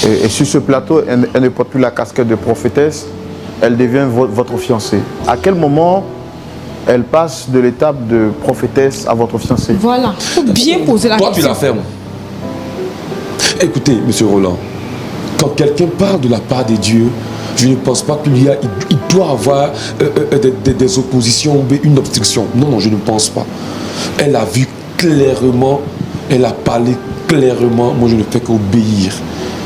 Et sur ce plateau, elle ne porte plus la casquette de prophétesse, elle devient votre fiancée. À quel moment elle passe de l'étape de prophétesse à votre fiancée? Voilà, il faut bien poser la question. Toi, tu la fermes. Écoutez, monsieur Roland, quand quelqu'un parle de la part de Dieu, je ne pense pas qu'il doit avoir des oppositions ou une obstruction. Non, non, je ne pense pas. Elle a vu clairement, elle a parlé clairement. Moi, je ne fais qu'obéir.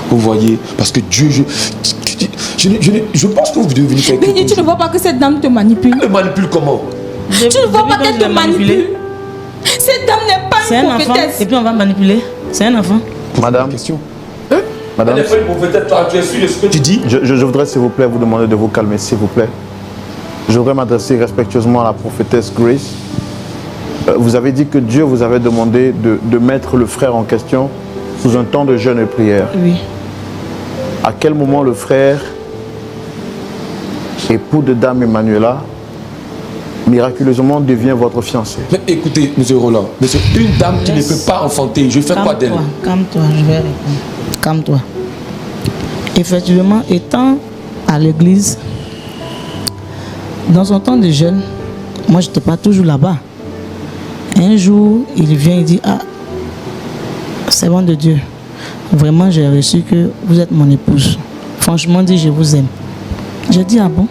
Vous voyez? Parce que Dieu, je pense que vous devez venir faire quelque chose. Tu ne vois pas que cette dame te manipule? Elle me manipule comment? Tu ne vois pas qu'elle te manipule? Cette dame n'est pas une prophétesse. Et puis on va manipuler. C'est un enfant. Madame, question. Madame, Elle n'est pas une prophétesse, toi, tu es sûr de ce que tu dis? je voudrais s'il vous plaît vous demander de vous calmer, s'il vous plaît. Je voudrais m'adresser respectueusement à la prophétesse Grace. Vous avez dit que Dieu vous avait demandé de mettre le frère en question sous un temps de jeûne et prière. Oui. À quel moment le frère, époux de dame Emmanuela, miraculeusement devient votre fiancé? Mais écoutez, monsieur Roland, monsieur, une dame qui ne peut pas enfanter, je fais quoi d'elle? Calme-toi, je vais répondre. Calme-toi. Effectivement, étant à l'église, dans son temps de jeûne, moi je n'étais pas toujours là-bas. Un jour, il vient et dit, ah, servant de Dieu, vraiment j'ai reçu que vous êtes mon épouse. Franchement dit, je vous aime. J'ai dit, ah bon?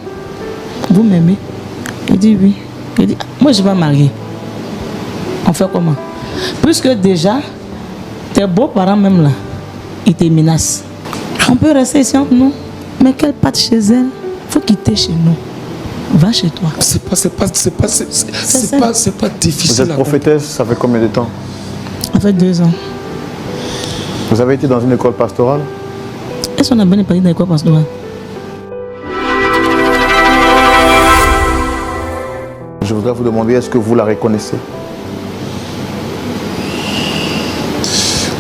Vous m'aimez? Il dit oui. Il dit, moi je ne vais pas marier. On fait comment? Puisque déjà, tes beaux-parents même là, ils te menacent. On peut rester ici entre nous, mais qu'elle parte chez elle, il faut quitter chez nous. Va chez toi. C'est pas difficile. Vous êtes prophétesse, ça fait combien de temps? Ça fait 2 ans. Vous avez été dans une école pastorale? Est-ce qu'on a bien parlé dans l'école pastorale? Je voudrais vous demander, est-ce que vous la reconnaissez?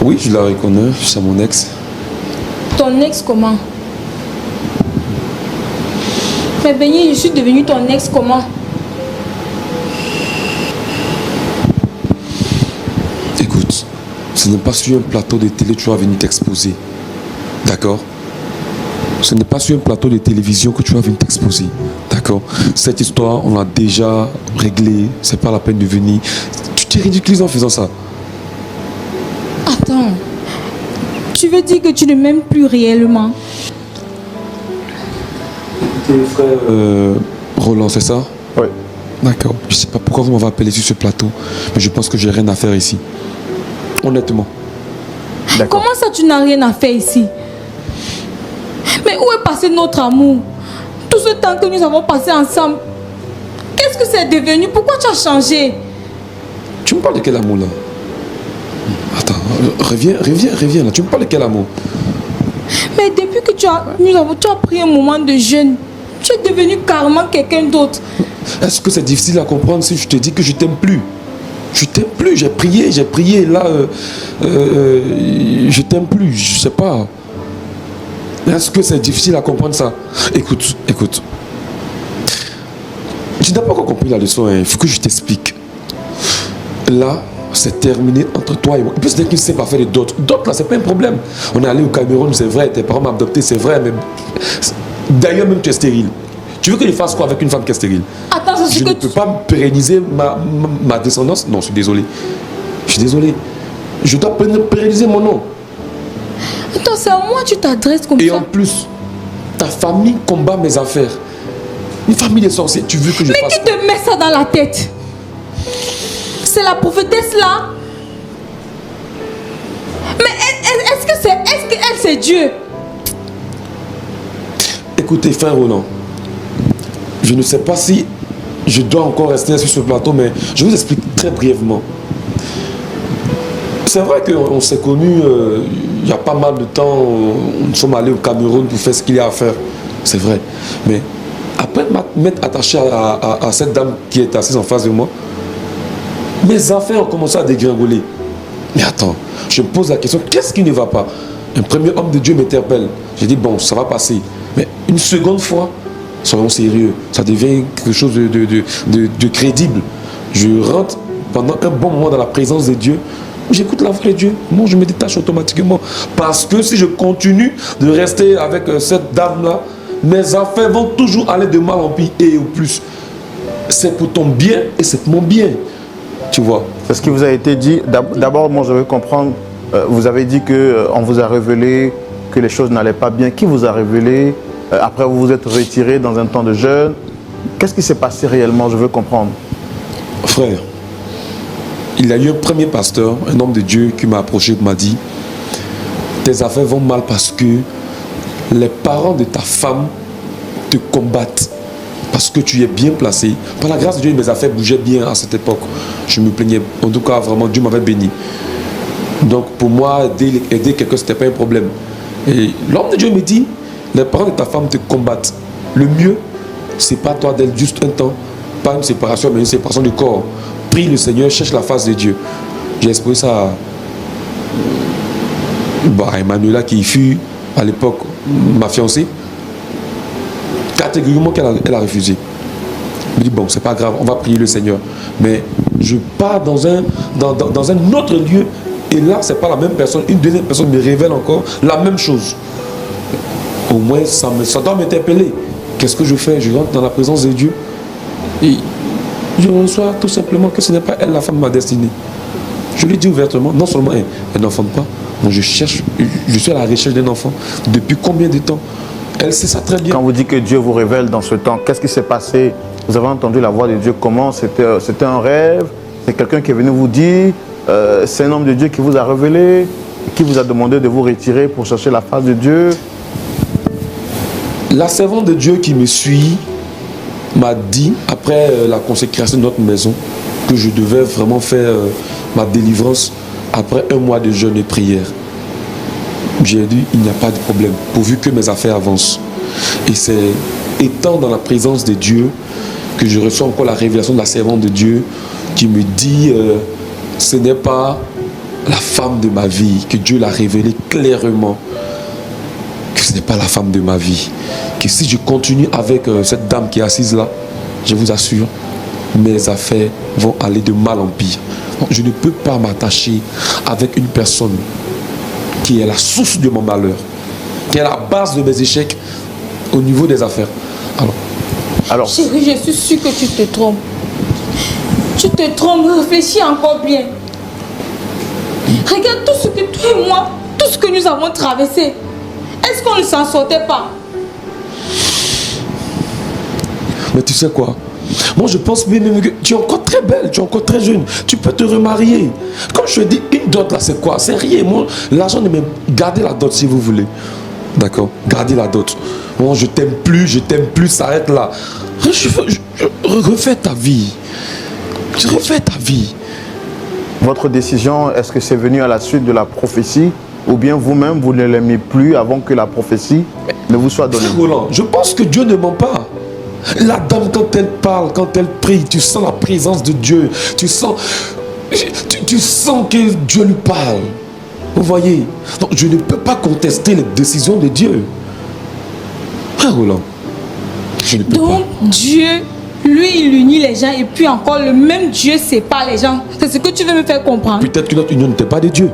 Oui, je la reconnais, c'est mon ex. Ton ex comment? Mais Béni, je suis devenue ton ex comment? Écoute, ce n'est pas sur un plateau de télé que tu vas venir t'exposer. D'accord? Ce n'est pas sur un plateau de télévision que tu vas venir t'exposer. D'accord? Cette histoire, on l'a déjà réglée. C'est pas la peine de venir. Tu t'es ridiculisé en faisant ça. Attends. Tu veux dire que tu ne m'aimes plus réellement? Tes frères Roland, c'est ça? Oui. D'accord. Je ne sais pas pourquoi vous m'avez appelé sur ce plateau, mais je pense que j'ai rien à faire ici. Honnêtement. Comment ça, tu n'as rien à faire ici? Mais où est passé notre amour? Tout ce temps que nous avons passé ensemble, qu'est-ce que c'est devenu? Pourquoi tu as changé? Tu me parles de quel amour là? Attends, reviens là. Tu me parles de quel amour? Mais depuis que tu as pris un moment de jeûne, tu es devenu carrément quelqu'un d'autre. Est-ce que c'est difficile à comprendre si je te dis que je t'aime plus? Je t'aime plus, j'ai prié, là, je t'aime plus, je sais pas. Est-ce que c'est difficile à comprendre ça? Écoute. Tu n'as pas encore compris la leçon, hein. Il faut que je t'explique. Là, c'est terminé entre toi et moi. Et puis c'est qu'il ne sait pas faire de d'autres. D'autres, là, c'est pas un problème. On est allé au Cameroun, c'est vrai, tes parents m'ont adopté, c'est vrai, mais d'ailleurs, même tu es stérile. Tu veux que je fasse quoi avec une femme qui est stérile? Attends, je ne peux pas pérenniser ma descendance. Non, je suis désolé. Je dois pérenniser mon nom. Attends, c'est à moi que tu t'adresses comme ça. Et en plus, ta famille combat mes affaires. Une famille de sorciers, tu veux que je fasse quoi? Mais qui te met ça dans la tête? C'est la prophétesse là? Mais est-ce qu'elle c'est Dieu? Écoutez, frère Roland, je ne sais pas si je dois encore rester sur ce plateau, mais je vous explique très brièvement. C'est vrai qu'on s'est connus il y a pas mal de temps. Nous sommes allés au Cameroun pour faire ce qu'il y a à faire. C'est vrai. Mais après m'être attaché à cette dame qui est assise en face de moi, mes affaires ont commencé à dégringoler. Mais attends, je me pose la question, qu'est-ce qui ne va pas? Un premier homme de Dieu m'interpelle. J'ai dit, bon, ça va passer. Mais une seconde fois, soyons sérieux, ça devient quelque chose de crédible. Je rentre pendant un bon moment dans la présence de Dieu. j'écoute la voix de Dieu. Moi, je me détache automatiquement. Parce que si je continue de rester avec cette dame-là, mes affaires vont toujours aller de mal en pire et au plus. C'est pour ton bien et c'est pour mon bien. Tu vois. C'est ce qui vous a été dit. D'abord, moi, je veux comprendre. Vous avez dit qu'on vous a révélé que les choses n'allaient pas bien. Qui vous a révélé? Après, vous vous êtes retiré dans un temps de jeûne. Qu'est-ce qui s'est passé réellement? Je veux comprendre. Frère, il y a eu un premier pasteur, un homme de Dieu qui m'a approché et m'a dit: tes affaires vont mal parce que les parents de ta femme te combattent. Parce que tu es bien placé. Par la grâce de Dieu, mes affaires bougeaient bien à cette époque. Je me plaignais. En tout cas, vraiment, Dieu m'avait béni. Donc, pour moi, aider quelqu'un, ce n'était pas un problème. Et l'homme de Dieu me dit: les parents de ta femme te combattent. Le mieux, c'est pas toi d'elle juste un temps. Pas une séparation, mais une séparation du corps. Prie le Seigneur, cherche la face de Dieu. J'ai exposé ça à Emmanuela, qui fut à l'époque ma fiancée. Catégoriquement, elle a refusé. Je me dis: bon, c'est pas grave, on va prier le Seigneur. Mais je pars dans un autre lieu, et là, c'est pas la même personne. Une deuxième personne me révèle encore la même chose. Au moins, ça doit m'interpeller. Qu'est-ce que je fais? Je rentre dans la présence de Dieu et je reçois tout simplement que ce n'est pas elle la femme de ma destinée. Je lui dis ouvertement, non seulement elle n'enfante pas, donc je suis à la recherche d'un enfant. Depuis combien de temps? Elle sait ça très bien. Quand vous dites que Dieu vous révèle dans ce temps, qu'est-ce qui s'est passé? Vous avez entendu la voix de Dieu comment? C'était un rêve? C'est quelqu'un qui est venu vous dire? C'est un homme de Dieu qui vous a révélé? Qui vous a demandé de vous retirer pour chercher la face de Dieu? La servante de Dieu qui me suit m'a dit, après la consécration de notre maison, que je devais vraiment faire ma délivrance après un mois de jeûne et prière. J'ai dit: il n'y a pas de problème, pourvu que mes affaires avancent. Et c'est étant dans la présence de Dieu que je reçois encore la révélation de la servante de Dieu qui me dit: ce n'est pas la femme de ma vie, que Dieu l'a révélé clairement, que ce n'est pas la femme de ma vie, que si je continue avec cette dame qui est assise là, je vous assure, mes affaires vont aller de mal en pire. Donc, je ne peux pas m'attacher avec une personne qui est la source de mon malheur, qui est la base de mes échecs au niveau des affaires. Alors chérie, je suis sûre que tu te trompes. Tu te trompes, réfléchis encore bien. Regarde tout ce que toi et moi, tout ce que nous avons traversé. Est-ce qu'on ne s'en sortait pas? Mais tu sais quoi? Moi, je pense même que tu es encore très belle, tu es encore très jeune. Tu peux te remarier. Comme je te dis, une dot là, c'est quoi? C'est rien. Moi, l'argent ne même... Gardez la dot si vous voulez. D'accord? Gardez la dot. Bon, je t'aime plus, ça arrête là. Refais ta vie. Refais ta vie. Votre décision, est-ce que c'est venu à la suite de la prophétie? Ou bien vous-même, vous ne l'aimez plus avant que la prophétie ne vous soit donnée? Roland, je pense que Dieu ne ment pas. La dame, quand elle parle, quand elle prie, tu sens la présence de Dieu. Tu sens que Dieu lui parle. Vous voyez? Donc, je ne peux pas contester les décisions de Dieu. Frère Roland, je ne peux pas. Donc, Dieu, lui, il unit les gens et puis encore le même Dieu sépare les gens. C'est ce que tu veux me faire comprendre? Peut-être que notre union n'était pas de Dieu.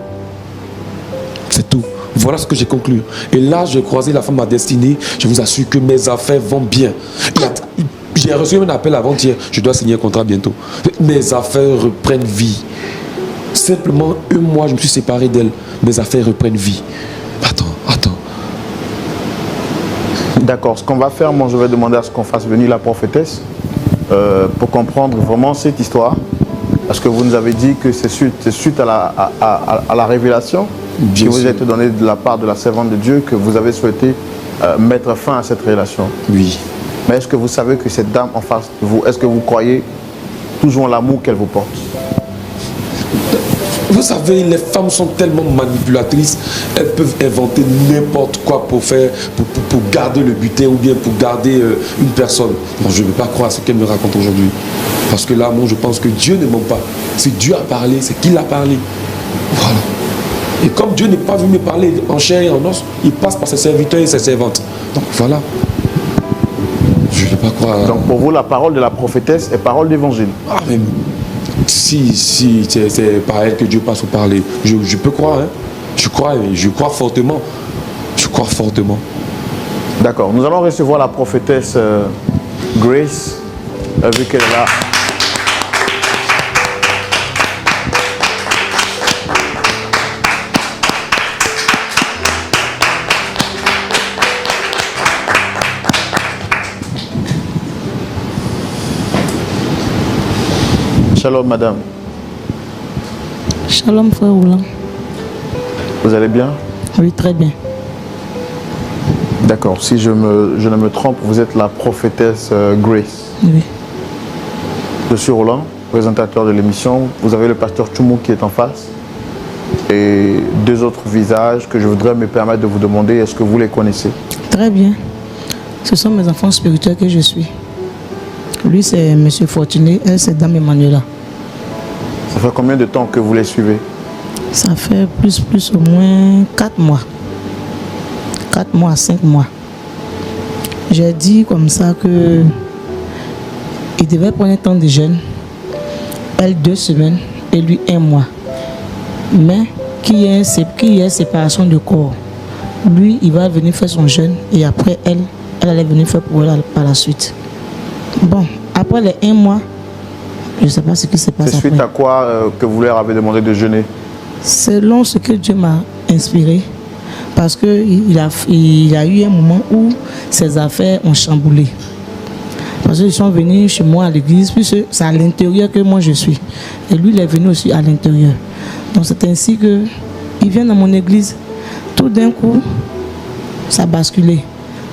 C'est tout. Voilà ce que j'ai conclu. Et là, j'ai croisé la femme à destinée. Je vous assure que mes affaires vont bien. J'ai reçu un appel avant-hier. Je dois signer un contrat bientôt. Mes affaires reprennent vie. Simplement, un mois, je me suis séparé d'elle. Mes affaires reprennent vie. Attends. D'accord. Ce qu'on va faire, moi, je vais demander à ce qu'on fasse venir la prophétesse pour comprendre vraiment cette histoire. Parce que vous nous avez dit que c'est suite à la révélation qui vous a été donnée de la part de la servante de Dieu que vous avez souhaité mettre fin à cette relation. Oui. Mais est-ce que vous savez que cette dame en face de vous, est-ce que vous croyez toujours l'amour qu'elle vous porte? Vous savez, les femmes sont tellement manipulatrices, elles peuvent inventer n'importe quoi pour garder le butin ou bien pour garder une personne. Bon, je ne veux pas croire à ce qu'elle me raconte aujourd'hui. Parce que là, moi, je pense que Dieu ne ment pas. Si Dieu a parlé, c'est qu'il a parlé. Voilà. Et comme Dieu n'est pas venu me parler en chair et en os, il passe par ses serviteurs et ses servantes. Donc voilà. Je ne peux pas croire. Donc pour vous, la parole de la prophétesse est parole d'évangile. Amen. Si c'est par elle que Dieu passe ou par les... Je peux croire, hein. Je crois fortement. Je crois fortement. D'accord. Nous allons recevoir la prophétesse Grace, vu qu'elle est là. Shalom, madame. Shalom, frère Roland. Vous allez bien? Oui, très bien. D'accord. Si je ne me trompe, vous êtes la prophétesse Grace. Oui. Je suis Roland, présentateur de l'émission. Vous avez le pasteur Tchoumou qui est en face. Et deux autres visages que je voudrais me permettre de vous demander, est-ce que vous les connaissez? Très bien. Ce sont mes enfants spirituels que je suis. Lui, c'est M. Fortuné, elle, c'est Dame Emmanuela. Ça fait combien de temps que vous les suivez? Ça fait plus au moins 4 mois. 4 mois, 5 mois. J'ai dit comme ça que il devait prendre un temps de jeûne. Elle 2 semaines et lui 1 mois. Mais qu'il y ait séparation de corps. Lui, il va venir faire son jeûne et après elle allait venir faire pour elle par la suite. Bon, après les 1 mois, je ne sais pas ce qui s'est passé. C'est suite à quoi que vous leur avez demandé de jeûner? Selon ce que Dieu m'a inspiré, parce qu'il a eu un moment où ses affaires ont chamboulé. Parce qu'ils sont venus chez moi à l'église, puisque c'est à l'intérieur que moi je suis. Et lui, il est venu aussi à l'intérieur. Donc c'est ainsi qu'il vient dans mon église. Tout d'un coup, ça a basculé.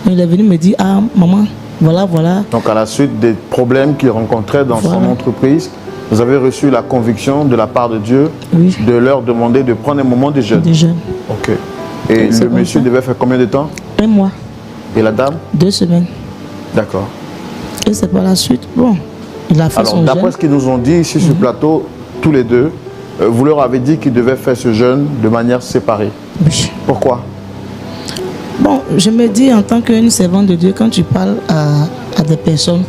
Donc, il est venu me dire, ah maman, voilà. Donc à la suite des problèmes qu'il rencontrait dans son entreprise, vous avez reçu la conviction de la part de Dieu de leur demander de prendre un moment de jeûne. Ok. Et le monsieur devait faire combien de temps? 1 mois. Et la dame? 2 semaines. D'accord. Et c'est par la suite, bon, il a fait son jeûne. D'après ce qu'ils nous ont dit ici sur le plateau, tous les deux, vous leur avez dit qu'ils devaient faire ce jeûne de manière séparée. Oui. Pourquoi? Bon, je me dis en tant qu'une servante de Dieu, quand tu parles à des personnes,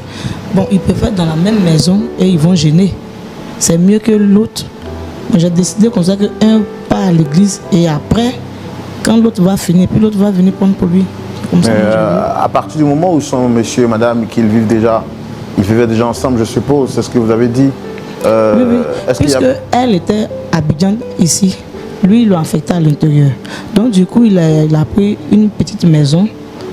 bon, ils peuvent être dans la même maison et ils vont gêner. C'est mieux que l'autre. J'ai décidé comme ça qu'un part à l'église et après, quand l'autre va finir, puis l'autre va venir prendre pour lui. Comme ça, à partir du moment où sont monsieur et madame, qu'ils vivent déjà, ils vivaient déjà ensemble, je suppose, c'est ce que vous avez dit. Oui. Puisque elle était habitante ici, lui il l'a affecté à l'intérieur. Donc du coup il a pris une petite maison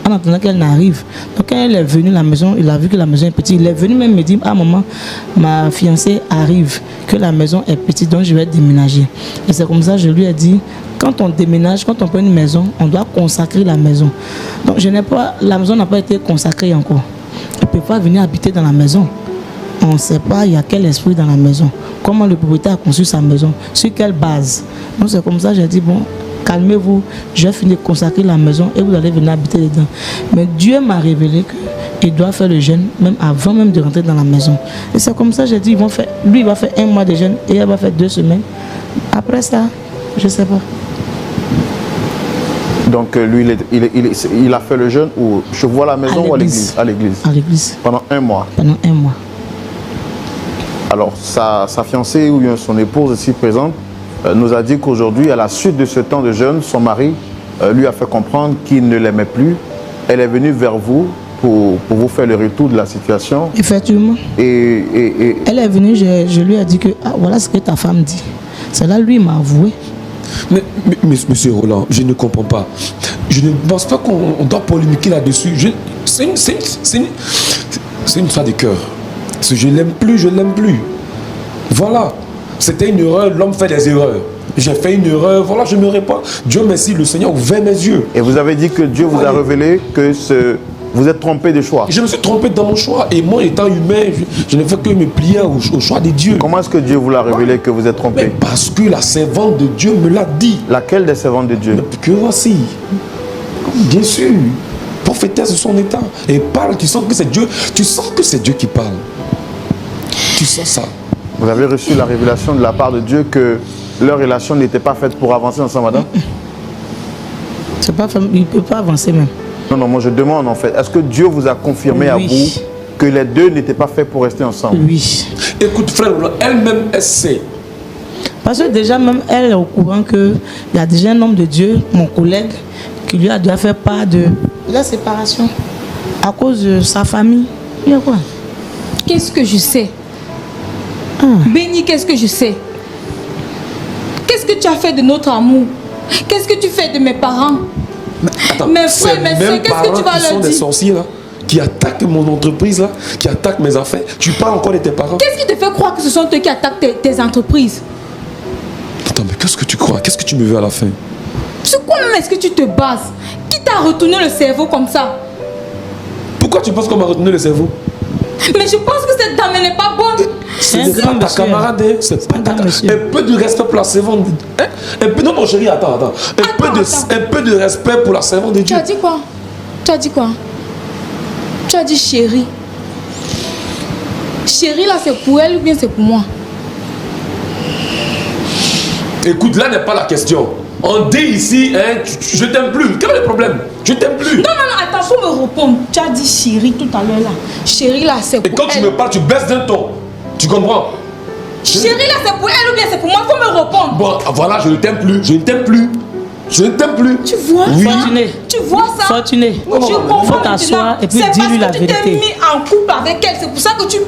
en attendant qu'elle n'arrive. Donc quand elle est venue à la maison, il a vu que la maison est petite. Il est venu même me dire, ah maman, ma fiancée arrive, que la maison est petite, donc je vais déménager. Et c'est comme ça que je lui ai dit, quand on déménage, quand on prend une maison, on doit consacrer la maison. Donc la maison n'a pas été consacrée encore. Elle ne peut pas venir habiter dans la maison. On ne sait pas il y a quel esprit dans la maison. Comment le propriétaire a conçu sa maison, sur quelle base. Donc c'est comme ça que j'ai dit, bon, calmez-vous, je vais finir de consacrer la maison et vous allez venir habiter dedans. Mais Dieu m'a révélé qu'il doit faire le jeûne même avant même de rentrer dans la maison. Et c'est comme ça que j'ai dit, lui il va faire 1 mois de jeûne et elle va faire 2 semaines. Après ça, je ne sais pas. Donc lui, il a fait le jeûne où je vois la maison ou à l'église? À l'église. À l'église. Pendant 1 mois. Pendant 1 mois. Alors sa fiancée ou bien son épouse ici présente nous a dit qu'aujourd'hui, à la suite de ce temps de jeûne, son mari lui a fait comprendre qu'il ne l'aimait plus. Elle est venue vers vous pour vous faire le retour de la situation. Effectivement. Et elle est venue, je lui ai dit que voilà ce que ta femme dit. C'est là lui m'a avoué. Mais monsieur Roland, je ne comprends pas. Je ne pense pas qu'on doit polémiquer là-dessus. C'est une histoire de cœur. Si je l'aime plus. Voilà. C'était une erreur, l'homme fait des erreurs. J'ai fait une erreur, voilà, je me répands. Dieu merci, le Seigneur a ouvert mes yeux. Et vous avez dit que Dieu vous a révélé que vous êtes trompé de choix. Je me suis trompé dans mon choix. Et moi, étant humain, je ne fais que me plier au choix de Dieu. Comment est-ce que Dieu vous l'a révélé que vous êtes trompé? Mais parce que la servante de Dieu me l'a dit. Laquelle des servantes de Dieu? Que voici. Bien sûr. Prophétesse de son état. Et parle, tu sens que c'est Dieu. Tu sens que c'est Dieu qui parle. Tu sens ça. Vous avez reçu la révélation de la part de Dieu que leur relation n'était pas faite pour avancer ensemble, madame? C'est pas, il ne peut pas avancer même. Non, moi je demande en fait, est-ce que Dieu vous a confirmé à vous que les deux n'étaient pas faits pour rester ensemble? Oui. Écoute, frère, elle-même, elle sait. Parce que déjà, même elle est au courant qu'il y a déjà un homme de Dieu, mon collègue, qui lui a déjà fait part de la séparation à cause de sa famille. Il y a quoi? Qu'est-ce que je sais? Béni, qu'est-ce que je sais? Qu'est-ce que tu as fait de notre amour? Qu'est-ce que tu fais de mes parents? Attends, mes frères, mes soeurs, qu'est-ce que tu vas qui sont leur des dire? sorciers là, qui attaquent mon entreprise là, qui attaquent mes affaires. Tu parles encore de tes parents? Qu'est-ce qui te fait croire que ce sont eux qui attaquent tes entreprises? Attends, mais qu'est-ce que tu crois? Qu'est-ce que tu me veux à la fin? Sur quoi même est-ce que tu te bases? Qui t'a retourné le cerveau comme ça? Pourquoi tu penses qu'on m'a retenu le cerveau? Mais je pense que cette dame n'est pas bonne. C'est pas ta camarade, c'est pas ta camarade. Un peu de respect pour la servante. Un peu, non, chérie, attends. Un peu de respect pour la servante de Dieu. Tu as dit quoi? Tu as dit quoi? Tu as dit chérie. Chérie là, c'est pour elle ou bien c'est pour moi? Écoute, là n'est pas la question. On dit ici, hein, je t'aime plus. Quel est le problème? Je t'aime plus. Non, attends, faut me répondre. Tu as dit chérie tout à l'heure là. Chérie là, c'est pour elle. Et quand tu me parles, tu baisses d'un ton. Tu comprends? Chérie là, c'est pour elle ou bien c'est pour moi? Faut me répondre. Bon, voilà, je ne t'aime plus. Je ne t'aime plus. Je ne t'aime plus. Tu vois oui. ça? Fortuné. Tu vois ça? Fortuné. Je comprends. Faut t'asseoir et puis dis-lui la vérité. C'est parce que tu t'es mis en couple avec elle. C'est pour ça que tu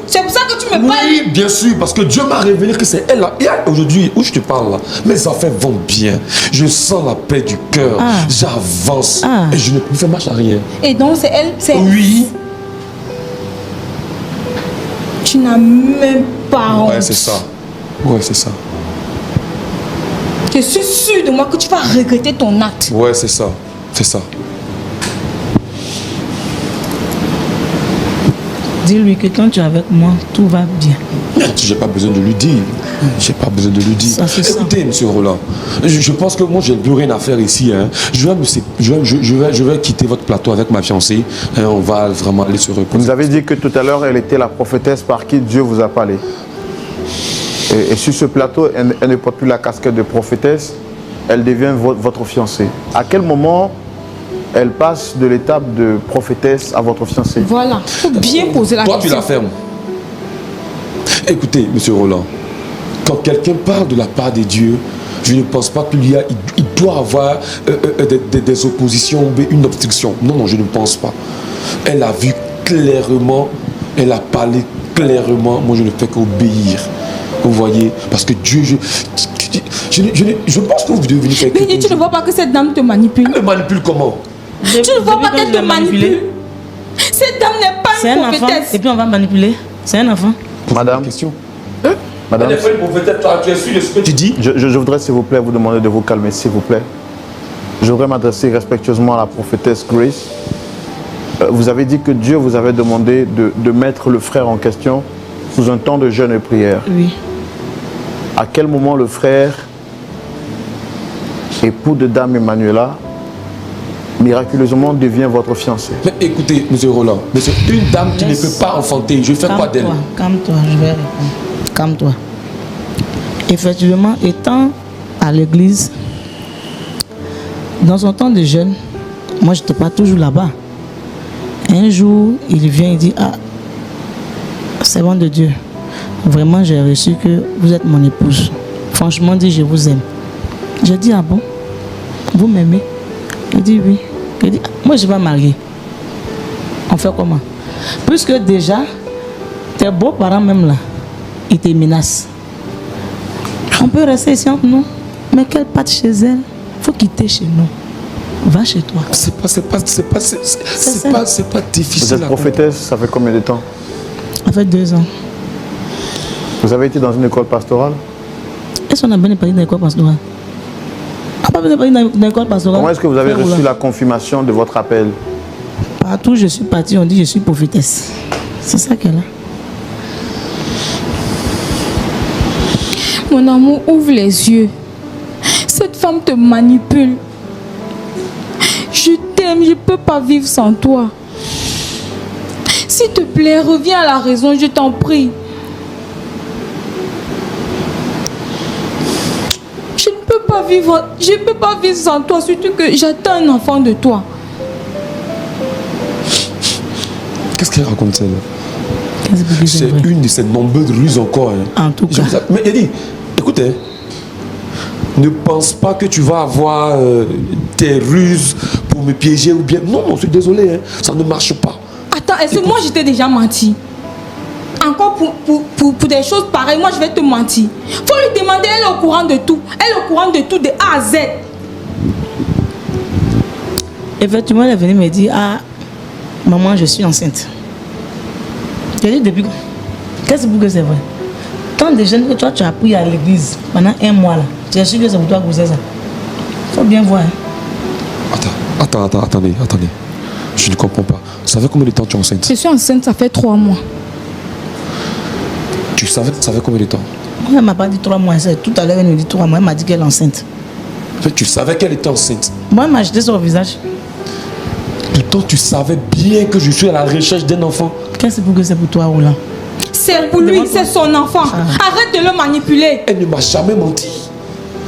me parles. Oui, bien sûr, parce que Dieu m'a révélé que c'est elle là. Et aujourd'hui, où je te parle là, mes affaires vont bien. Je sens la paix du cœur. J'avance. Et je ne fais marche arrière. Et donc, c'est elle? Oui. Tu n'as même pas honte. Ouais, c'est ça. Ouais, c'est ça. Je suis sûre de moi que tu vas regretter ton acte. Ouais, c'est ça. C'est ça. Dis-lui que quand tu es avec moi, tout va bien. J'ai pas besoin de lui dire. J'ai pas besoin de lui dire. Ça, écoutez, M. Roland, je pense que moi, j'ai plus rien à faire ici. Hein. Je vais quitter votre plateau avec ma fiancée. Hein, on va vraiment aller se reposer. Vous nous avez dit que tout à l'heure, elle était la prophétesse par qui Dieu vous a parlé. Et sur ce plateau, elle ne porte plus la casquette de prophétesse, elle devient votre fiancée. À quel moment elle passe de l'étape de prophétesse à votre fiancée? Voilà, il faut bien poser la question. Toi, tu la fermes. Écoutez, M. Roland, quand quelqu'un parle de la part de Dieu, je ne pense pas qu'il doit avoir des oppositions ou une obstruction. Non, je ne pense pas. Elle a vu clairement, elle a parlé clairement, moi je ne fais qu'obéir. Vous voyez, parce que Dieu, je pense que vous devez venir faire quelque chose. Mais tu ne vois pas que cette dame te manipule? Elle me manipule comment? Tu ne vois pas qu'elle te manipule? Cette dame n'est pas une prophétesse. Et puis on va manipuler. C'est un enfant. Madame, question. Madame, Elle n'est pas une prophétesse, toi, tu es sûr de ce que tu dis? je voudrais s'il vous plaît vous demander de vous calmer, s'il vous plaît. Je voudrais m'adresser respectueusement à la prophétesse Grace. Vous avez dit que Dieu vous avait demandé de mettre le frère en question sous un temps de jeûne et prière. Oui. À quel moment le frère, époux de dame Emmanuela, miraculeusement devient votre fiancé? Mais écoutez, M. Roland, c'est une dame qui ne peut pas enfanter. Je fais quoi d'elle? Calme-toi, je vais répondre. Calme-toi. Effectivement, étant à l'église, dans son temps de jeûne, moi je n'étais pas toujours là-bas. Un jour, il vient et dit, servant de Dieu, vraiment j'ai reçu que vous êtes mon épouse. Franchement dit, je vous aime. J'ai dit, ah bon? Vous m'aimez? Il dit oui. Il dit, moi je ne vais pas marier. On fait comment? Puisque déjà, tes beaux-parents même là, ils te menacent. On peut rester ici entre nous, mais qu'elle parte chez elle, il faut quitter chez nous. Va chez toi. C'est pas difficile. Vous êtes prophétesse, ça fait combien de temps? Ça fait 2 ans. Vous avez été dans une école pastorale? Est-ce qu'on a bien parlé dans l'école pastorale? On n'a pas bien parlé dans l'école pastorale. Comment est-ce que vous avez reçu la confirmation de votre appel? Partout où je suis parti, on dit je suis prophétesse. C'est ça qu'elle a. Mon amour, ouvre les yeux. Cette femme te manipule. Je t'aime, je ne peux pas vivre sans toi. S'il te plaît, reviens à la raison, je t'en prie. Je ne peux pas vivre sans toi, surtout que j'attends un enfant de toi. Qu'est-ce qu'elle raconte celle-là? C'est une de ces nombreuses ruses encore. Hein. En tout cas. Mais il dit, écoute, hein, ne pense pas que tu vas avoir tes ruses pour me piéger ou bien. Non, je suis désolé, hein, ça ne marche pas. Attends, est-ce que moi je t'ai déjà menti? Encore pour des choses pareilles, moi je vais te mentir. Faut lui demander, elle est au courant de tout. Elle est au courant de tout de A à Z. Effectivement, elle est venue me dire, ah, maman, je suis enceinte. Je dis depuis quand? Qu'est-ce que c'est vrai? Tant de jeunes que toi tu as pris à l'église pendant 1 mois là, tu es sûr que c'est pour toi que vous êtes ça? Faut bien voir. Hein? Attendez. Je ne comprends pas. Tu savais combien de temps tu es enceinte? Je suis enceinte, ça fait 3 mois. Tu savais combien de temps? Elle ne m'a pas dit 3 mois. Tout à l'heure, elle me dit 3 mois. Elle m'a dit qu'elle est enceinte. En fait, tu savais qu'elle était enceinte? Moi, elle m'a jeté sur le visage. Pourtant, tu savais bien que je suis à la recherche d'un enfant. Qu'est-ce que c'est pour toi, Roland? C'est pour lui, c'est son enfant. Arrête de le manipuler. Elle ne m'a jamais menti.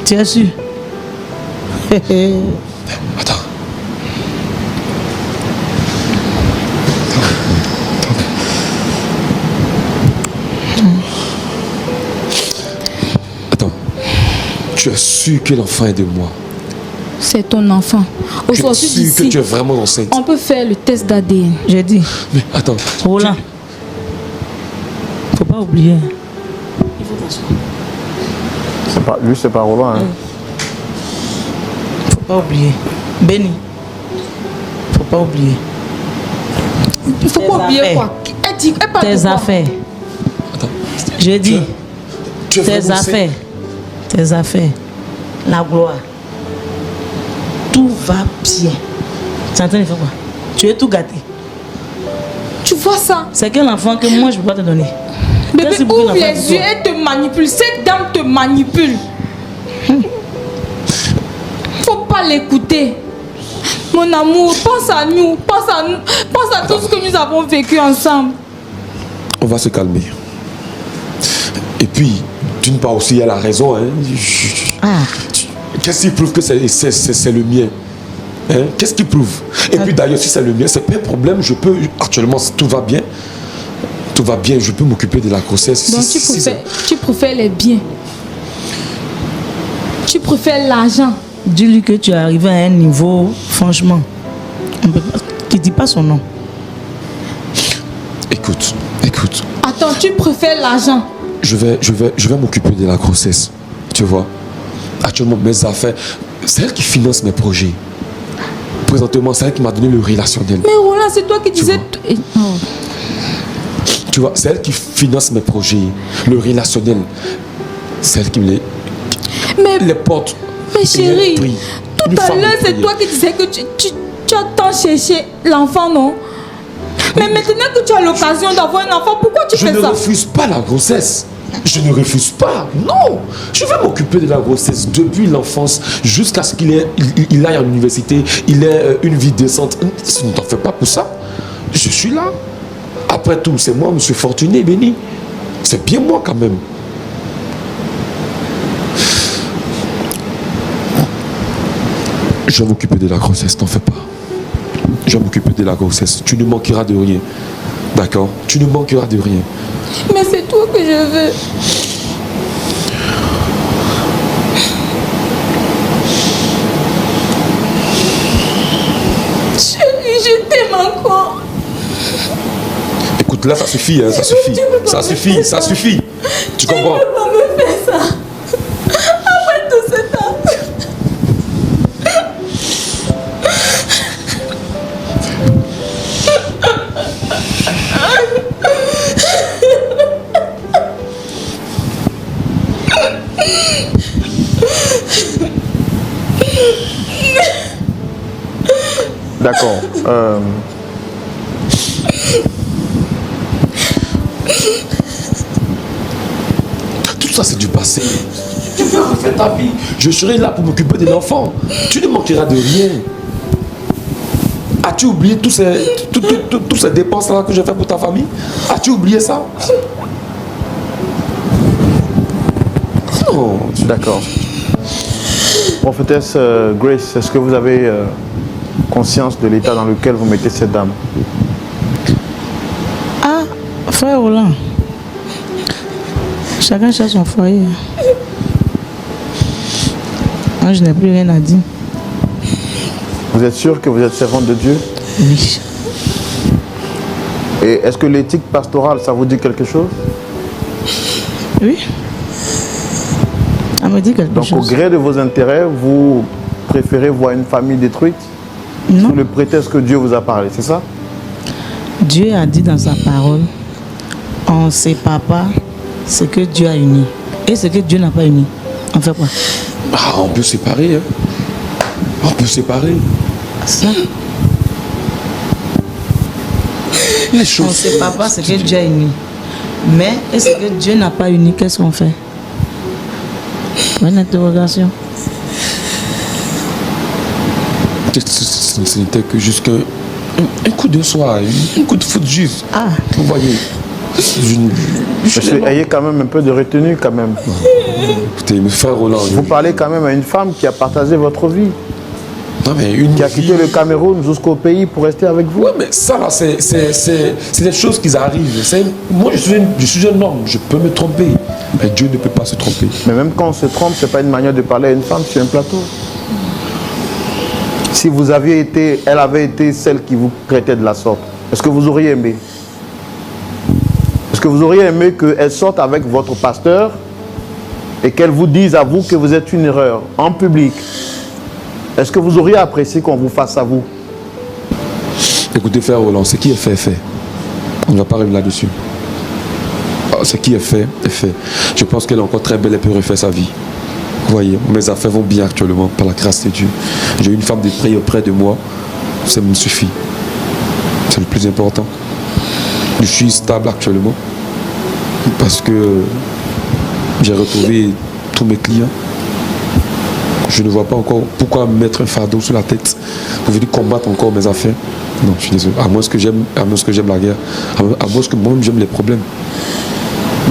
Tu es sûr? Attends. Attends. Tu es sûr que l'enfant est de moi? C'est ton enfant. Tu es sûr que tu es vraiment enceinte? On peut faire le test d'ADN. J'ai dit. Mais attends. Roland. Faut pas oublier. Il faut t'asseoir. Lui, c'est pas Roland. Hein. Faut pas oublier. Béni. Faut pas oublier. Il faut pas oublier quoi? Elle dit, elle parle de Tes quoi? affaires. Attends. J'ai dit. Tu es Tes vraiment enceinte? affaires. Tes affaires. La gloire. Tout va bien. Tu es en train de faire quoi? Tu es tout gâté. Tu vois ça? C'est quel enfant que moi je peux pas te donner? Bébé, Qu'est-ce que ouvre l'enfant les pour yeux toi? et te manipule. Cette dame te manipule. Faut pas l'écouter. Mon amour, pense à nous. Pense à tout ce que nous avons vécu ensemble. On va se calmer. Et puis, d'une part aussi, elle a raison. Hein. Qu'est-ce qui prouve que c'est le mien? Hein? Qu'est-ce qui prouve? Et puis d'ailleurs, si c'est le mien, c'est pas un problème. Je peux, actuellement, tout va bien. Tout va bien, je peux m'occuper de la grossesse. Donc tu préfères les biens. Tu préfères l'argent. Dis-lui que tu es arrivé à un niveau, franchement. Tu ne dis pas son nom. Écoute. Attends, tu préfères l'argent. Je vais m'occuper de la grossesse. Tu vois? Actuellement, mes affaires, c'est elle qui finance mes projets. Présentement, c'est elle qui m'a donné le relationnel. Mais Roland, c'est toi qui disais... Tu vois, c'est elle qui finance mes projets. Le relationnel, c'est elle qui me les porte. Mais chérie, tout à l'heure, c'est toi qui disais que tu as tant cherché l'enfant, non? Mais maintenant que tu as l'occasion d'avoir un enfant, pourquoi tu fais ça? Je ne refuse pas la grossesse. Je ne refuse pas. Non. Je vais m'occuper de la grossesse depuis l'enfance jusqu'à ce qu'il aille à l'université, il ait une vie décente. Ne t'en fais pas pour ça. Je suis là. Après tout, c'est moi, monsieur Fortuné, béni. C'est bien moi quand même. Je vais m'occuper de la grossesse, t'en fais pas. Je vais m'occuper de la grossesse. Tu ne manqueras de rien. D'accord? Tu ne manqueras de rien. Mais c'est toi que je veux. Chérie, je t'aime encore. Écoute, là, ça suffit, hein, ça suffit. Ça suffit, ça suffit. Tu comprends? Tu peux pas me faire ça. Après tout ce temps. D'accord. Tout ça, c'est du passé. Tu veux refaire ta vie. Je serai là pour m'occuper de l'enfant. Tu ne manqueras de rien. As-tu oublié toutes ces dépenses-là que j'ai fait pour ta famille? As-tu oublié ça? Non. D'accord. Prophétesse Grace, est-ce que vous avez conscience de l'état dans lequel vous mettez cette dame? Frère Roland, chacun cherche son foyer. Moi, je n'ai plus rien à dire. Vous êtes sûr que vous êtes servante de Dieu? Oui. Et est-ce que l'éthique pastorale, ça vous dit quelque chose? Oui. Ça me dit quelque chose. Donc au gré de vos intérêts, vous préférez voir une famille détruite? Non. Sous le prétexte que Dieu vous a parlé, c'est ça? Dieu a dit dans sa parole, on ne sépare pas ce que Dieu a uni. Et ce que Dieu n'a pas uni, on fait quoi? Ah, on peut séparer. Hein. On peut séparer. Ça. Les choses. On ne sépare pas ce que Dieu a uni. Mais et ce que Dieu n'a pas uni, qu'est-ce qu'on fait? Une interrogation. Ce n'était que juste un coup de soir, un coup de foot juste. Ah. Vous voyez. Monsieur, ayez quand même un peu de retenue quand même. Écoutez, mes frères Roland. Vous parlez quand même à une femme qui a partagé votre vie. Non, mais Qui a quitté le Cameroun jusqu'au pays pour rester avec vous. Oui, mais ça là, c'est des choses qui arrivent. Moi, je suis un homme, je peux me tromper. Mais Dieu ne peut pas se tromper. Mais même quand on se trompe, ce n'est pas une manière de parler à une femme sur un plateau. Si vous aviez été, elle avait été celle qui vous traitait de la sorte, est-ce que vous auriez aimé? Est-ce que vous auriez aimé qu'elle sorte avec votre pasteur et qu'elle vous dise à vous que vous êtes une erreur en public? Est-ce que vous auriez apprécié qu'on vous fasse à vous? Écoutez, frère Roland, ce qui est fait, est fait. On ne va pas revenir là-dessus. Ce qui est fait, est fait. Je pense qu'elle est encore très belle, elle peut refaire sa vie. Vous voyez, mes affaires vont bien actuellement, par la grâce de Dieu. J'ai une femme de prière auprès de moi, ça me suffit. C'est le plus important. Je suis stable actuellement, parce que j'ai retrouvé tous mes clients. Je ne vois pas encore pourquoi me mettre un fardeau sur la tête pour venir combattre encore mes affaires. Non, je suis désolé. À moins que j'aime la guerre, à moins que moi-même j'aime les problèmes.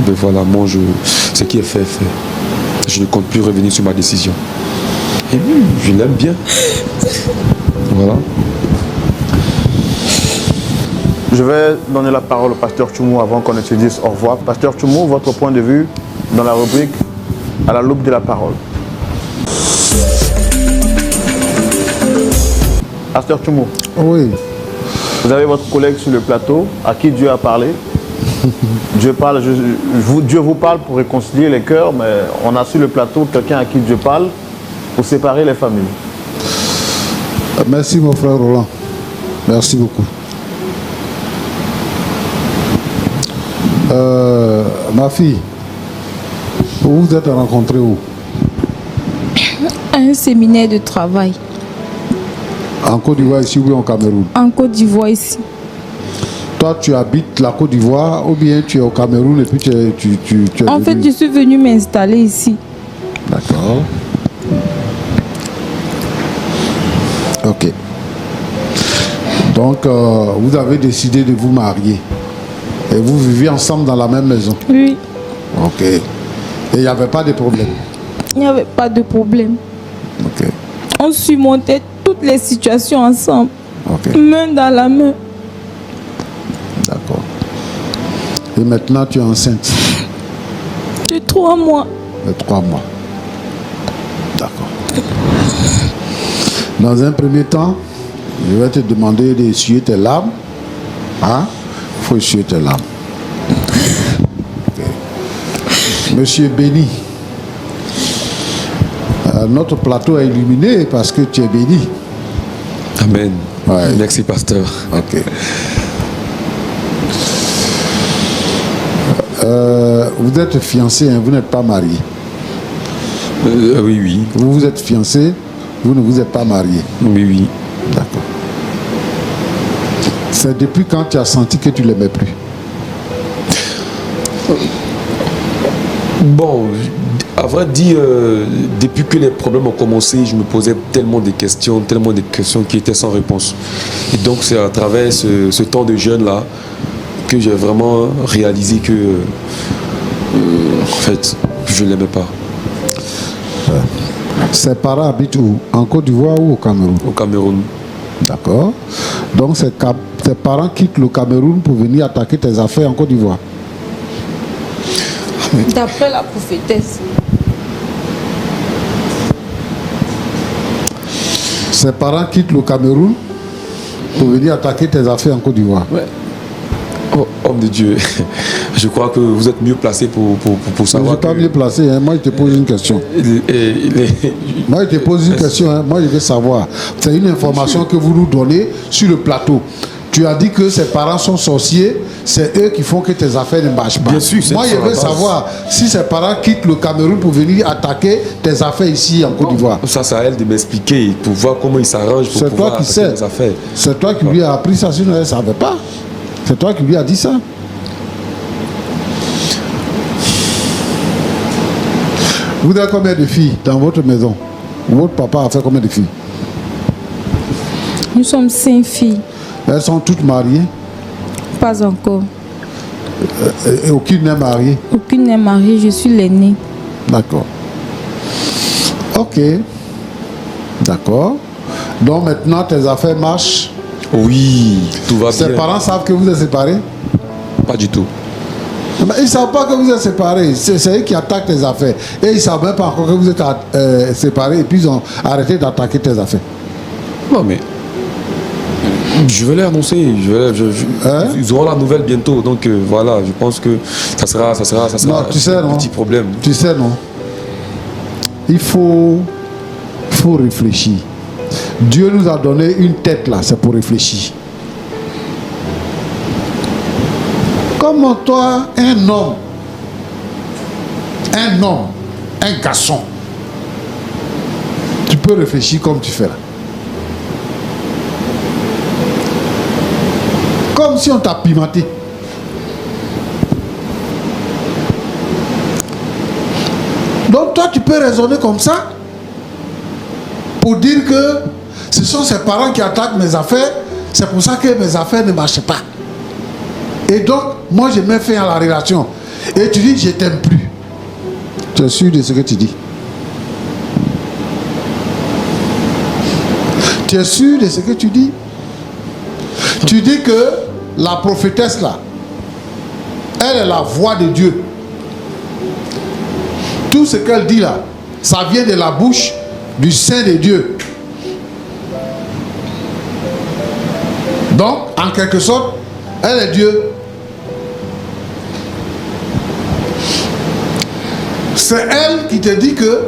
Mais voilà, moi, ce qui est fait, est fait. Je ne compte plus revenir sur ma décision. Et oui, je l'aime bien. Voilà. Je vais donner la parole au pasteur Tchoumou avant qu'on ne se dise au revoir. Pasteur Tchoumou, votre point de vue dans la rubrique à la loupe de la parole. Pasteur Tchoumou. Oui. Vous avez votre collègue sur le plateau à qui Dieu a parlé. Dieu vous parle pour réconcilier les cœurs, mais on a sur le plateau quelqu'un à qui Dieu parle pour séparer les familles. Merci mon frère Roland. Merci beaucoup. Ma fille, vous vous êtes rencontrés où? À un séminaire de travail. En Côte d'Ivoire ici ou bien au Cameroun? En Côte d'Ivoire ici. Toi, tu habites la Côte d'Ivoire ou bien tu es au Cameroun et puis tu es En fait, je suis venue m'installer ici. D'accord. Ok. Donc, vous avez décidé de vous marier. Et vous vivez ensemble dans la même maison? Oui. Ok. Et il n'y avait pas de problème? Il n'y avait pas de problème. Ok. On surmontait toutes les situations ensemble. Ok. Main dans la main. D'accord. Et maintenant, tu es enceinte? De 3 mois. De 3 mois. D'accord. Dans un premier temps, je vais te demander d'essuyer tes larmes. Hein? Il faut essuyer tes larmes. Okay. Monsieur béni. Notre plateau est illuminé parce que tu es béni. Amen. Ouais. Merci, pasteur. Ok. Vous êtes fiancé, hein, vous n'êtes pas marié. Oui, oui. Vous êtes fiancé, vous ne vous êtes pas marié. Oui, oui. D'accord. C'est depuis quand tu as senti que tu ne l'aimais plus? Bon, à vrai dire, depuis que les problèmes ont commencé, je me posais tellement de questions qui étaient sans réponse. Et donc c'est à travers ce temps de jeûne-là que j'ai vraiment réalisé que, en fait, je ne l'aimais pas. Ses parents habitent où? En Côte d'Ivoire ou au Cameroun? Au Cameroun. D'accord. Donc tes parents quittent le Cameroun pour venir attaquer tes affaires en Côte d'Ivoire. D'après la prophétesse. Ses parents quittent le Cameroun pour venir attaquer tes affaires en Côte d'Ivoire. Ouais. Oh, homme de Dieu, je crois que vous êtes mieux placé pour savoir. Je ne suis pas mieux placé, hein. Moi je te pose une question. Moi je te pose une question, hein. Moi je veux savoir. C'est une information que vous nous donnez sur le plateau. Tu as dit que ses parents sont sorciers, c'est eux qui font que tes affaires ne marchent pas. Bien sûr, moi je veux savoir si ses parents quittent le Cameroun pour venir attaquer tes affaires ici en Côte d'Ivoire. Ça, c'est à elle de m'expliquer pour voir comment ils s'arrangent pour pouvoir attaquer les affaires. C'est toi qui lui as appris ça, sinon elle ne savait pas. C'est toi qui lui as dit ça. Vous avez combien de filles dans votre maison? Votre papa a fait combien de filles? Nous sommes 5 filles. Elles sont toutes mariées? Pas encore. Et aucune n'est mariée? Aucune n'est mariée, je suis l'aînée. D'accord. Ok. D'accord. Donc maintenant tes affaires marchent? Oui, tout va bien. Tes parents savent que vous êtes séparés? Pas du tout. Mais ils ne savent pas que vous êtes séparés. C'est eux qui attaquent tes affaires. Et ils ne savent même pas encore que vous êtes séparés. Et puis ils ont arrêté d'attaquer tes affaires. Non mais... Je vais les annoncer. Ils auront la nouvelle bientôt. Donc voilà, je pense que ça sera non, tu sais, un petit problème. Tu sais, non? Il faut réfléchir. Dieu nous a donné une tête là, c'est pour réfléchir. Comment toi, un homme, un garçon, tu peux réfléchir comme tu fais là? Comme si on t'a pimenté. Donc toi, tu peux raisonner comme ça pour dire que ce sont ses parents qui attaquent mes affaires, c'est pour ça que mes affaires ne marchent pas. Et donc, moi je mets fin à la relation. Et tu dis, je t'aime plus. Tu es sûr de ce que tu dis? Tu es sûr de ce que tu dis? Tu dis que la prophétesse là, elle est la voix de Dieu. Tout ce qu'elle dit là, ça vient de la bouche du Saint de Dieu. Donc, en quelque sorte, elle est Dieu. C'est elle qui te dit que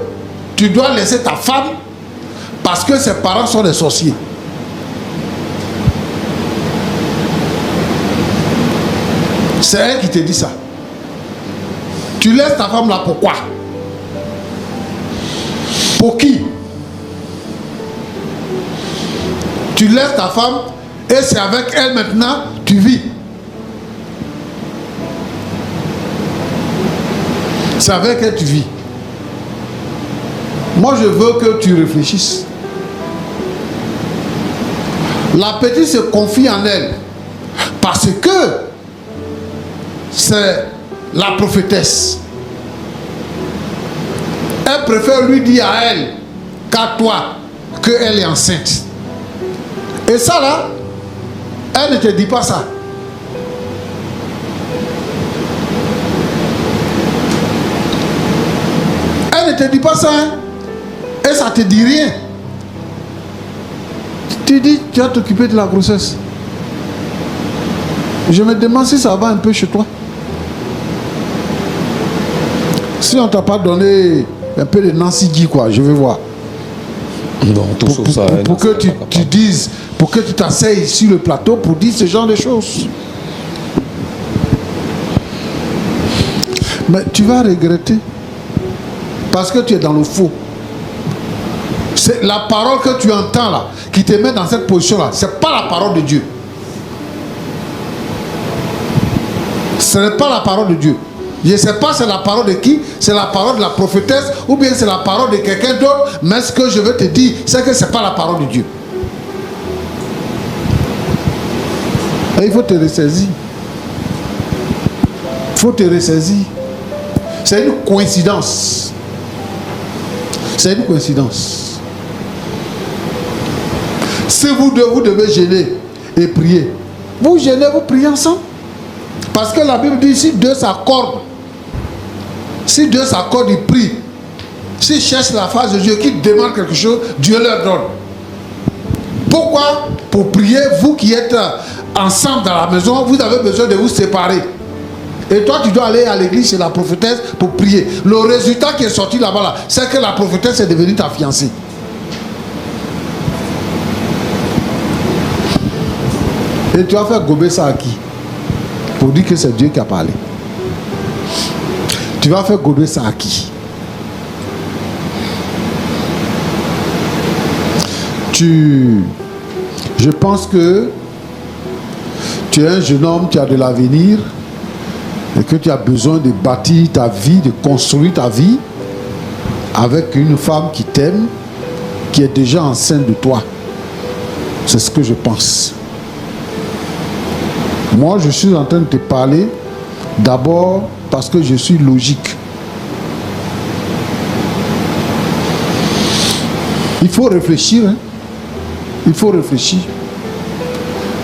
tu dois laisser ta femme parce que ses parents sont des sorciers. C'est elle qui te dit ça. Tu laisses ta femme là, pourquoi? Pour qui? Tu laisses ta femme et c'est avec elle maintenant tu vis. C'est avec elle tu vis. Moi je veux que tu réfléchisses. La petite se confie en elle parce que c'est la prophétesse. Elle préfère lui dire à elle qu'à toi qu'elle est enceinte. Et ça là, elle ne te dit pas ça. Elle ne te dit pas ça, hein? Et ça te dit rien. Tu dis, tu vas t'occuper de la grossesse. Je me demande si ça va un peu chez toi. Si on ne t'a pas donné un peu de Nancy Guy, quoi, je vais voir. Non, tout sauf ça. Pour que tu dises, pour que tu t'asseyes sur le plateau pour dire ce genre de choses. Mais tu vas regretter. Parce que tu es dans le faux. C'est la parole que tu entends là, qui te met dans cette position là, c'est pas la parole de Dieu. Ce n'est pas la parole de Dieu. Je ne sais pas c'est la parole de qui, c'est la parole de la prophétesse ou bien c'est la parole de quelqu'un d'autre, mais ce que je veux te dire, c'est que ce n'est pas la parole de Dieu. Et il faut te ressaisir. Il faut te ressaisir. C'est une coïncidence. C'est une coïncidence. Si vous devez gêner et prier. Vous gênez, vous priez ensemble. Parce que la Bible dit, si deux s'accordent, ils prient. S'ils cherchent la face de Dieu, qu'ils demandent quelque chose, Dieu leur donne. Pourquoi? Pour prier, vous qui êtes ensemble dans la maison, vous avez besoin de vous séparer. Et toi, tu dois aller à l'église chez la prophétesse pour prier. Le résultat qui est sorti là-bas, là, c'est que la prophétesse est devenue ta fiancée. Et tu vas faire gober ça à qui? Pour dire que c'est Dieu qui a parlé. Tu vas faire gober ça à qui? Je pense que tu es un jeune homme, tu as de l'avenir et que tu as besoin de bâtir ta vie, de construire ta vie avec une femme qui t'aime, qui est déjà enceinte de toi. C'est ce que je pense. Moi, je suis en train de te parler d'abord parce que je suis logique. Il faut réfléchir, hein? Il faut réfléchir.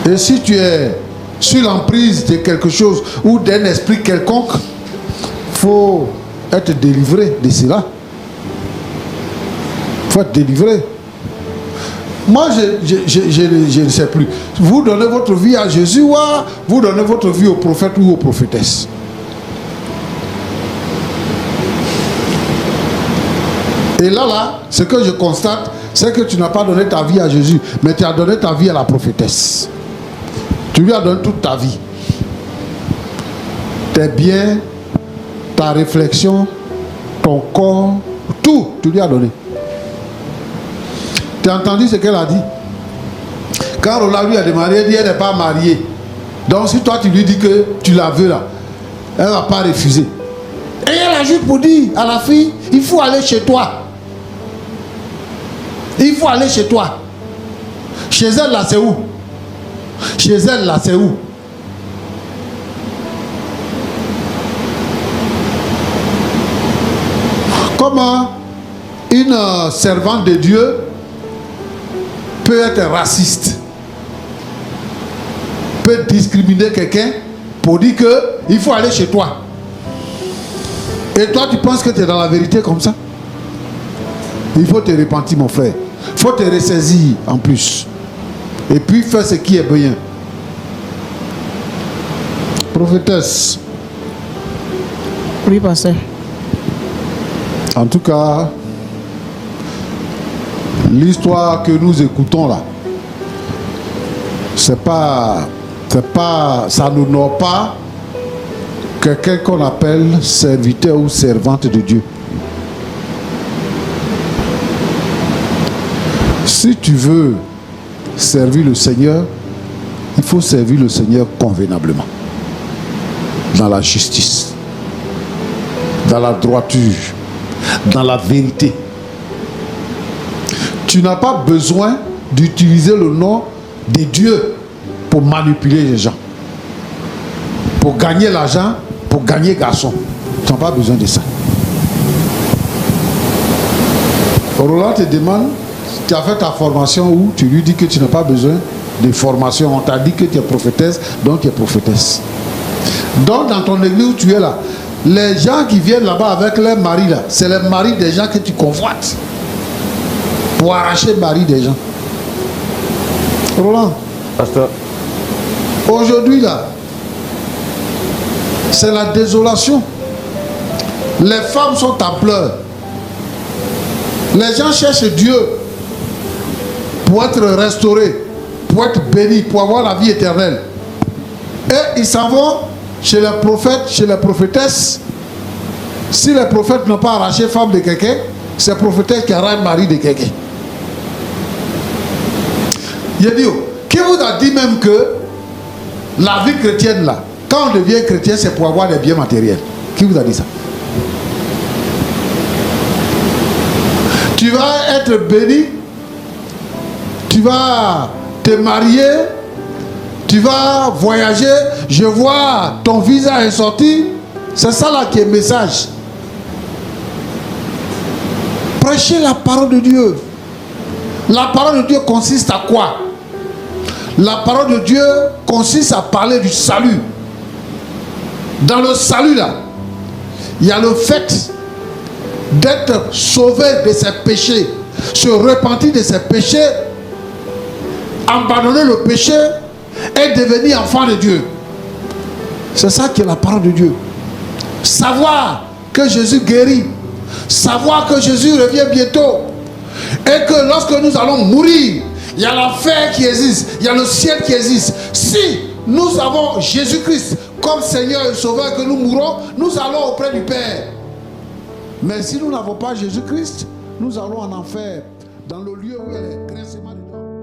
Et si tu es sur l'emprise de quelque chose ou d'un esprit quelconque, il faut être délivré de cela. Il faut être délivré. Moi, je ne sais plus. Vous donnez votre vie à Jésus ou vous donnez votre vie au prophète ou aux prophétesses. Et là, ce que je constate, c'est que tu n'as pas donné ta vie à Jésus, mais tu as donné ta vie à la prophétesse. Tu lui as donné toute ta vie. Tes biens, ta réflexion, ton corps, tout, tu lui as donné. Tu as entendu ce qu'elle a dit? Quand Roland lui a demandé, elle dit elle n'est pas mariée. Donc si toi tu lui dis que tu la veux là, elle ne va pas refuser. Et elle a juste pour dire à la fille, il faut aller chez toi. Il faut aller chez toi. Chez elle là c'est où? Chez elle là c'est où? Comment une servante de Dieu peut être raciste, peut discriminer quelqu'un pour dire que il faut aller chez toi. Et toi tu penses que tu es dans la vérité comme ça? Il faut te repentir mon frère. Il faut te ressaisir en plus. Et puis faire ce qui est bien. Prophétesse. Oui, pasteur. En tout cas, l'histoire que nous écoutons là, ça n'honore pas quelqu'un qu'on appelle serviteur ou servante de Dieu. Si tu veux servir le Seigneur, il faut servir le Seigneur convenablement, dans la justice, dans la droiture, dans la vérité. Tu n'as pas besoin d'utiliser le nom de Dieu pour manipuler les gens, pour gagner l'argent, pour gagner garçon. Tu n'as pas besoin de ça. Roland te demande, tu as fait ta formation où tu lui dis que tu n'as pas besoin de formation. On t'a dit que tu es prophétesse, donc tu es prophétesse. Donc dans ton église où tu es là, les gens qui viennent là-bas avec leurs maris là, c'est les maris des gens que tu convoites pour arracher le mari des gens. Roland, Pasteur, aujourd'hui là, c'est la désolation. Les femmes sont à pleurs. Les gens cherchent Dieu pour être restaurés, pour être bénis, pour avoir la vie éternelle. Et ils s'en vont chez les prophètes, chez les prophétesses. Si les prophètes n'ont pas arraché femme de quelqu'un, c'est prophétesse qui arrache mari de quelqu'un. Yedio, qui vous a dit même que la vie chrétienne là, quand on devient chrétien, c'est pour avoir des biens matériels? Qui vous a dit ça? Tu vas être béni, tu vas te marier, tu vas voyager, je vois ton visa est sorti. C'est ça là qui est le message. Prêchez la parole de Dieu. La parole de Dieu consiste à quoi? La parole de Dieu consiste à parler du salut. Dans le salut là, il y a le fait d'être sauvé de ses péchés, se repentir de ses péchés, abandonner le péché et devenir enfant de Dieu. C'est ça qui est la parole de Dieu. Savoir que Jésus guérit, savoir que Jésus revient bientôt et que lorsque nous allons mourir, il y a l'enfer qui existe, il y a le ciel qui existe. Si nous avons Jésus-Christ comme Seigneur et Sauveur, que nous mourrons, nous allons auprès du Père. Mais si nous n'avons pas Jésus-Christ, nous allons en enfer, dans le lieu où il y a les grincements de dents.